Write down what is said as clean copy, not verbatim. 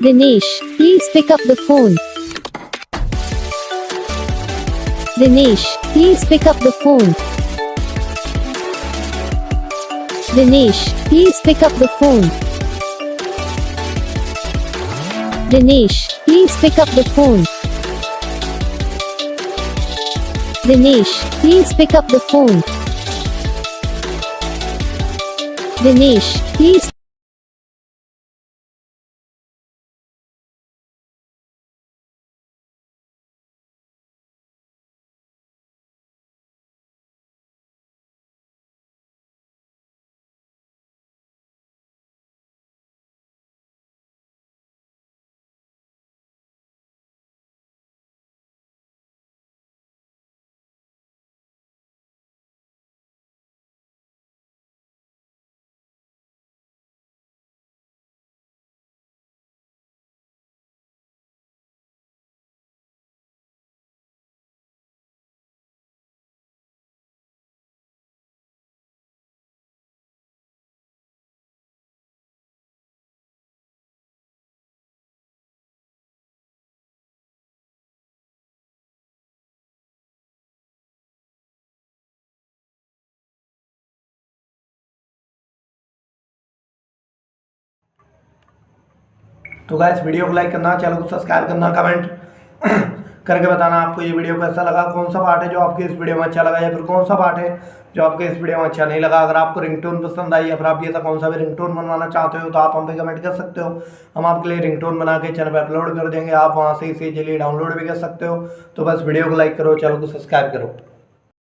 Dinesh, please pick up the phone. Dinesh, please pick up the phone. Dinesh, please pick up the phone. Dinesh, please pick up the phone. Dinesh, please pick up the phone. Dinesh, please. तो guys video को like करना, channel को subscribe करना, comment करके बताना आपको ये video कैसा लगा, कौन सा पार्ट है जो आपके इस वीडियो में अच्छा लगा या फिर कौन सा पार्ट है जो आपके इस वीडियो में अच्छा नहीं लगा। अगर आपको रिंगटोन पसंद आई या फिर आप ये कौन सा भी रिंगटोन बनवाना चाहते हो तो आप हम पे कमेंट कर सकते हो। हम आपके लिए रिंगटोन बना के चैनल पर अपलोड कर देंगे, आप वहाँ से इसे इजीली डाउनलोड भी कर सकते हो। तो बस वीडियो को लाइक करो, चैनल को सब्सक्राइब करो।